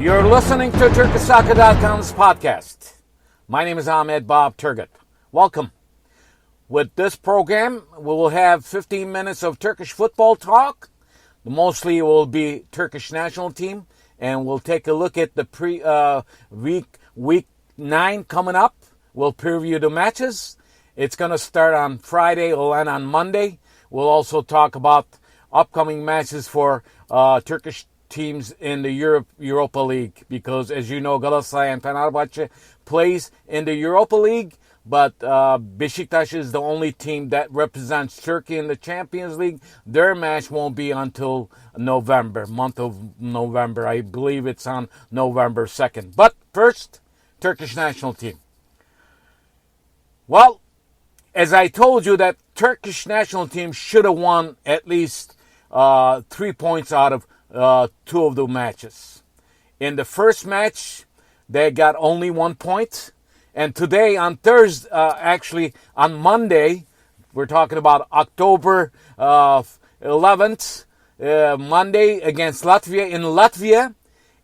You're listening to TurkishSoccer.com's podcast. My name is Ahmet Turgut. Welcome. With this program, we will have 15 minutes of Turkish football talk. Mostly it will be Turkish national team, and we'll take a look at the week 9 coming up. We'll preview the matches. It's going to start on Friday, it'll end on Monday. We'll also talk about upcoming matches for Turkish teams in the Europa League, because as you know, Galatasaray and Fenerbahçe plays in the Europa League, but Beşiktaş is the only team that represents Turkey in the Champions League. Their match won't be until month of November. I believe it's on November 2nd. But first, Turkish national team. Well, as I told you, that Turkish national team should have won at least 3 points out of 2 of the matches. In the first match, they got only 1 point. And today, on on Monday, we're talking about October 11th, Monday against Latvia. In Latvia,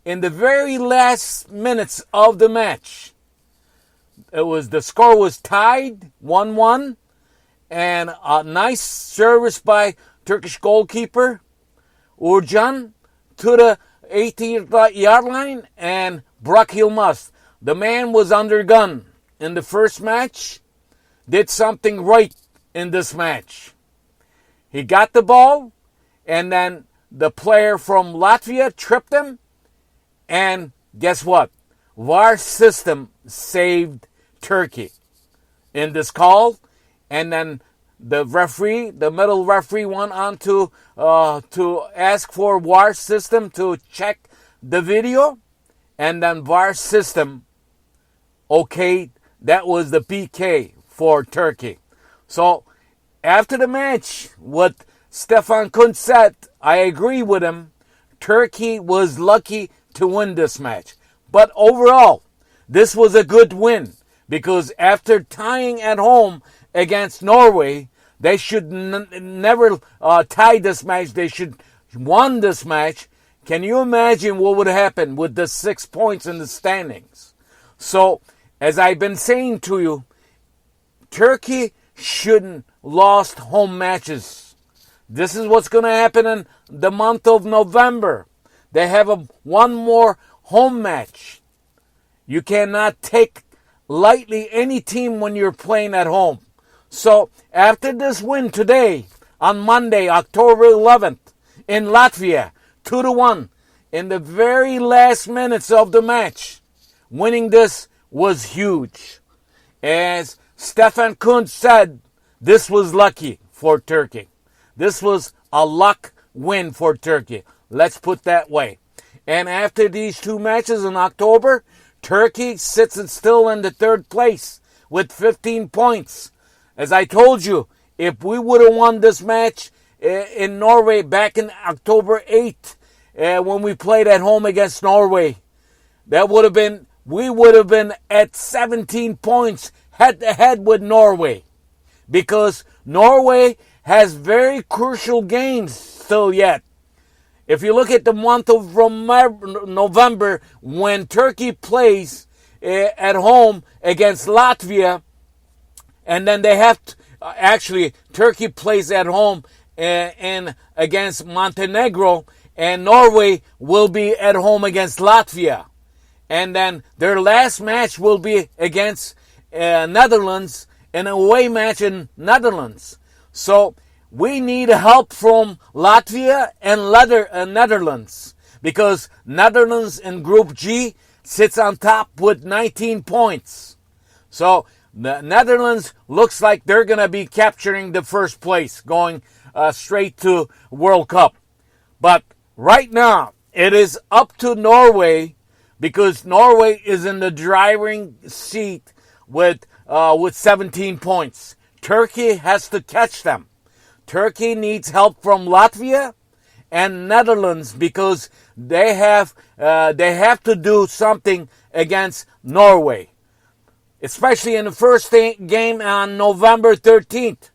in the very last minutes of the match, the score was tied 1-1, and a nice service by Turkish goalkeeper Urcan to the 18-yard line, and Burak Yılmaz, the man was under gun in the first match, did something right in this match. He got the ball, and then the player from Latvia tripped him, and guess what? VAR system saved Turkey in this call, and then the middle referee went on to ask for VAR system to check the video, and then VAR system okayed. That was the PK for Turkey. So after the match, what Stefan Kuntz said, I agree with him. Turkey was lucky to win this match, but overall, this was a good win, because after tying at home against Norway, they should never tie this match. They should won this match. Can you imagine what would happen with the 6 points in the standings? So, as I've been saying to you, Turkey shouldn't lost home matches. This is what's going to happen in the month of November. They have one more home match. You cannot take lightly any team when you're playing at home. So, after this win today, on Monday, October 11th, in Latvia, 2-1, in the very last minutes of the match, winning this was huge. As Stefan Kuntz said, this was lucky for Turkey. This was a luck win for Turkey. Let's put that way. And after these 2 matches in October, Turkey sits still in the 3rd place with 15 points. As I told you, if we would have won this match in Norway back in October 8th, when we played at home against Norway, we would have been at 17 points head to head with Norway, because Norway has very crucial games still yet. If you look at the month of November, when Turkey plays at home against Latvia, and then they have Turkey plays at home and against Montenegro, and Norway will be at home against Latvia. And then their last match will be against Netherlands, an away match in Netherlands. So we need help from Latvia and Netherlands, because Netherlands in Group G sits on top with 19 points. So the Netherlands looks like they're going to be capturing the first place, going straight to World Cup. But right now, it is up to Norway, because Norway is in the driving seat with 17 points. Turkey has to catch them. Turkey needs help from Latvia and Netherlands, because they have to do something against Norway, especially in the first game on November 13th.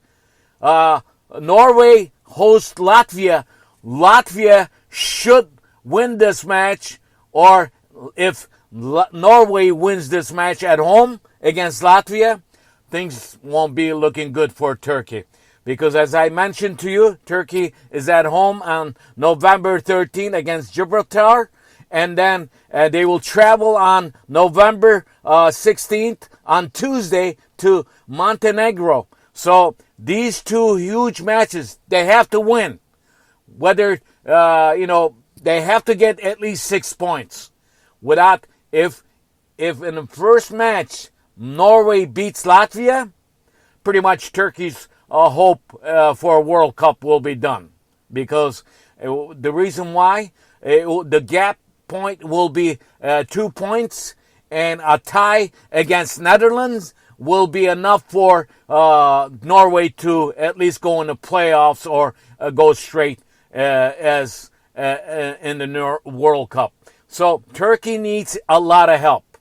Norway hosts Latvia. Latvia should win this match, or if Norway wins this match at home against Latvia, things won't be looking good for Turkey. Because as I mentioned to you, Turkey is at home on November 13th against Gibraltar. And then they will travel on November 16th on Tuesday to Montenegro. So these two huge matches, they have to win. Whether, they have to get at least 6 points. Without, if in the first match Norway beats Latvia, pretty much Turkey's hope for a World Cup will be done. Because the reason why, the gap point will be 2 points, and a tie against Netherlands will be enough for Norway to at least go in the playoffs or go straight as in the World Cup. So Turkey needs a lot of help,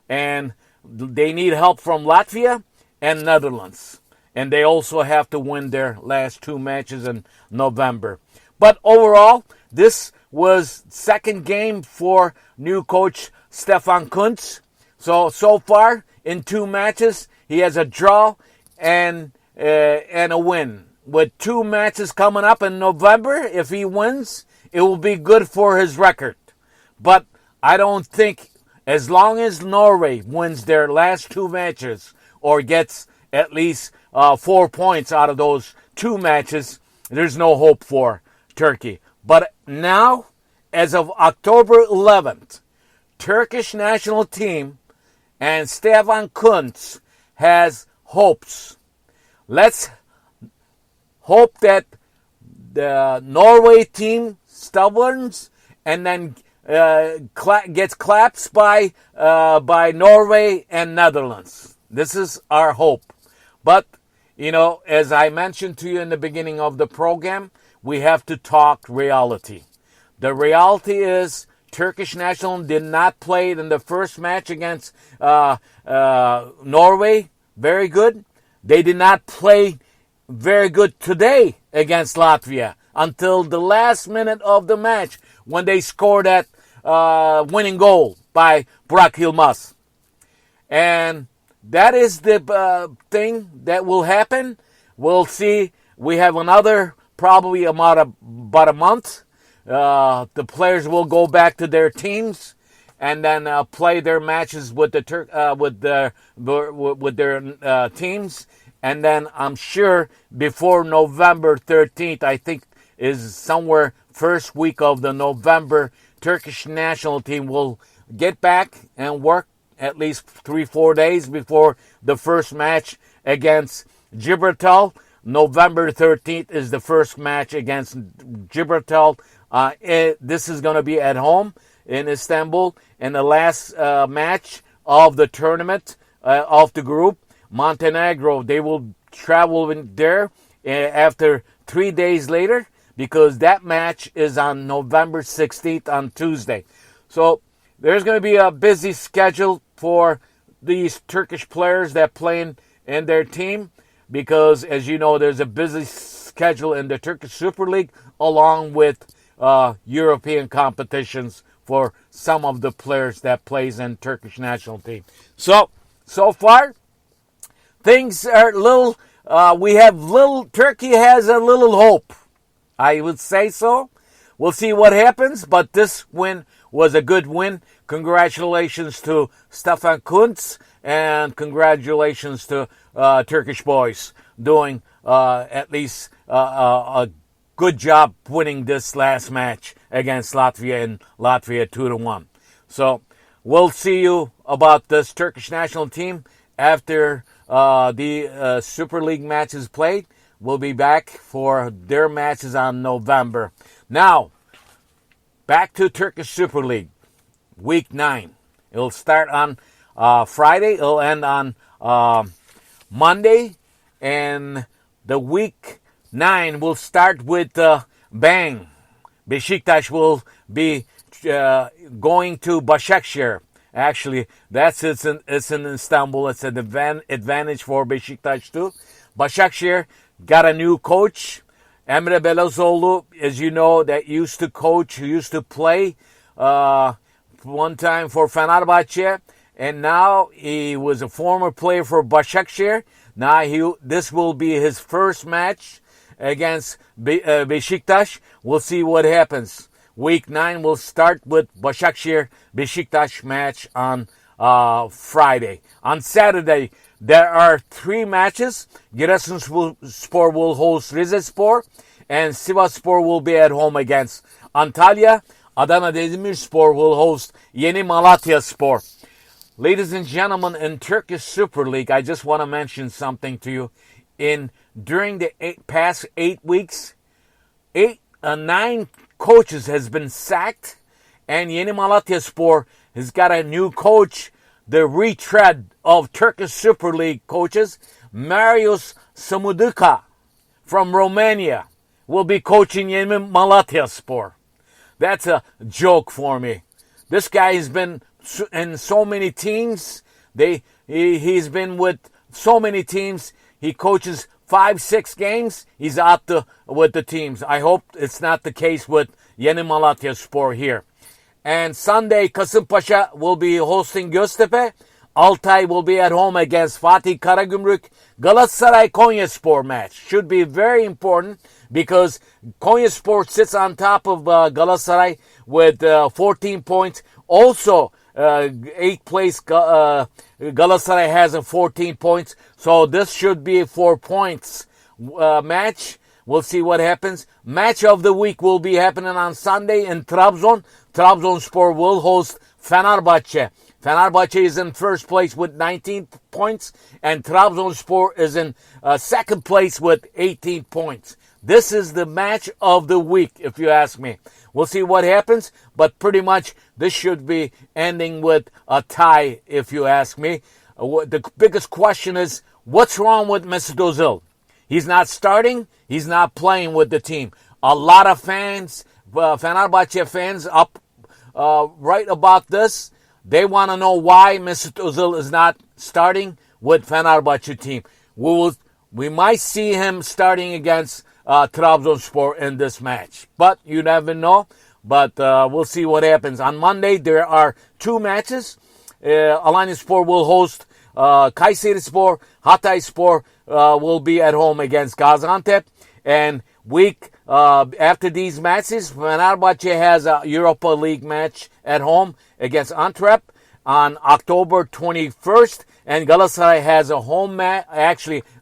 and they need help from Latvia and Netherlands, and they also have to win their last 2 matches in November. But overall, this was second game for new coach Stefan Kuntz. So far in 2 matches, he has a draw and a win. With 2 matches coming up in November, if he wins, it will be good for his record. But I don't think, as long as Norway wins their last 2 matches or gets at least 4 points out of those 2 matches, there's no hope for Turkey. But now, as of October 11th, Turkish national team and Stefan Kuntz has hopes. Let's hope that the Norway team stubborns and then gets collapsed by Norway and Netherlands. This is our hope. But, as I mentioned to you in the beginning of the program, we have to talk reality. The reality is Turkish national did not play in the first match against Norway very good. They did not play very good today against Latvia until the last minute of the match when they scored that winning goal by Burak Yilmaz. And that is the thing that will happen. We'll see. We have another probably about a month. The players will go back to their teams and then play their matches with their teams. And then I'm sure before November 13th, I think is somewhere first week of the November, Turkish national team will get back and work at least 3-4 days before the first match against Gibraltar. November 13th is the first match against Gibraltar. This is going to be at home in Istanbul. And the last match of the tournament of the group, Montenegro, they will travel in there after 3 days later, because that match is on November 16th on Tuesday. So there's going to be a busy schedule for these Turkish players that play in their team, because, as you know, there's a busy schedule in the Turkish Super League along with European competitions for some of the players that plays in Turkish national team. So far, things are Turkey has a little hope. I would say so. We'll see what happens, but this win was a good win. Congratulations to Stefan Kuntz, and congratulations to Turkish boys doing at least a good job winning this last match against Latvia, and Latvia 2-1. So we'll see you about this Turkish national team after the Super League matches played. We'll be back for their matches on November. Now, back to Turkish Super League, Week 9. It'll start on Friday. It'll end on Monday. And the Week 9 will start with bang. Beşiktaş will be going to Başakşehir. Actually, it's in Istanbul. It's an advantage for Beşiktaş too. Başakşehir got a new coach, Emre Belözoğlu, as you know, that used to coach, who used to play one time for Fenerbahçe, and now he was a former player for Başakşehir. Now this will be his first match against Beşiktaş. We'll see what happens. Week 9 will start with Başakşehir Beşiktaş match on Friday. On Saturday, there are 3 matches. Giresunspor will host Rizespor, and Sivasspor will be at home against Antalya. Adana Demirspor will host Yeni Malatyaspor. Ladies and gentlemen, in Turkish Super League, I just want to mention something to you. During the past 8 weeks, 9 coaches has been sacked, and Yeni Malatyaspor has got a new coach. The retread of Turkish Super League coaches, Marius Samuduka from Romania, will be coaching Yeni Malatyaspor. That's a joke for me. This guy has been in so many teams. He's been with so many teams. He coaches 5-6 games. He's out with the teams. I hope it's not the case with Yeni Malatyaspor here. And Sunday, Kasımpaşa will be hosting Göztepe. Altay will be at home against Fatih Karagümrük. Galatasaray Konyaspor match should be very important because Konyaspor sits on top of Galatasaray with 14 points. Also, 8th place Galatasaray has 14 points. So this should be a 4 points match. We'll see what happens. Match of the week will be happening on Sunday in Trabzon. Trabzonspor will host Fenerbahçe. Fenerbahçe is in first place with 19 points, and Trabzonspor is in second place with 18 points. This is the match of the week, if you ask me. We'll see what happens, but pretty much this should be ending with a tie, if you ask me. The biggest question is, what's wrong with Mesut Ozil? He's not starting. He's not playing with the team. A lot of fans, Fenerbahçe fans, right about this. They want to know why Mesut Ozil is not starting with Fenerbahçe team. We might see him starting against Trabzonspor in this match, but you never know. But we'll see what happens. On Monday, there are 2 matches. Alanyaspor will host Kayserispor. Hatayspor will be at home against Gaziantep. And after these matches, Fenerbahçe has a Europa League match at home against Antwerp on October 21st. And Galatasaray has a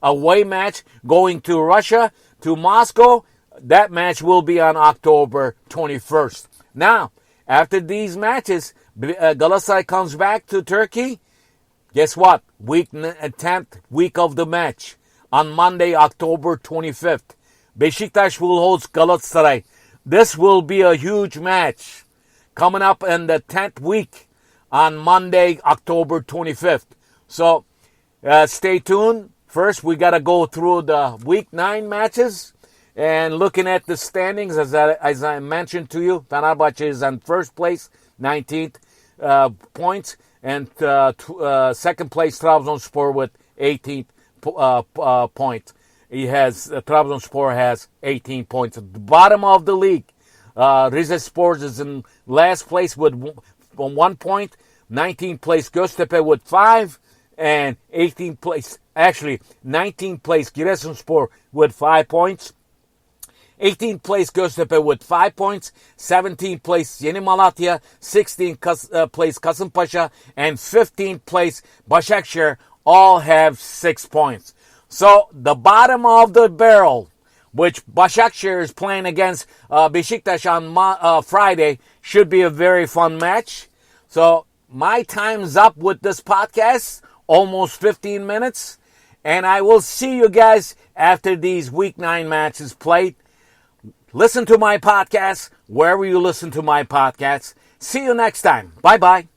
away match going to Russia, to Moscow. That match will be on October 21st. Now, after these matches, Galatasaray comes back to Turkey. Guess what? 10th week of the match. On Monday, October 25th. Beşiktaş will host Galatasaray. This will be a huge match coming up in the 10th week on Monday, October 25th. So stay tuned. First, we got to go through the Week 9 matches. And looking at the standings, as I mentioned to you, Fenerbahçe is in first place, 19th points. And second place, Trabzonspor with 18th point. Trabzonspor has 18 points. At the bottom of the league, Rizespor is in last place with 1 point. 19th place, Göztepe with 5. And 19th place Giresunspor with 5 points. 18th place Göztepe with 5 points. 17th place Yeni Malatya. 16th place Kasımpaşa. And 15th place Başakşehir all have 6 points. So the bottom of the barrel, which Başakşehir is playing against Beşiktaş on Friday, should be a very fun match. So my time's up with this podcast, almost 15 minutes. And I will see you guys after these Week 9 matches played. Listen to my podcast wherever you listen to my podcasts. See you next time. Bye-bye.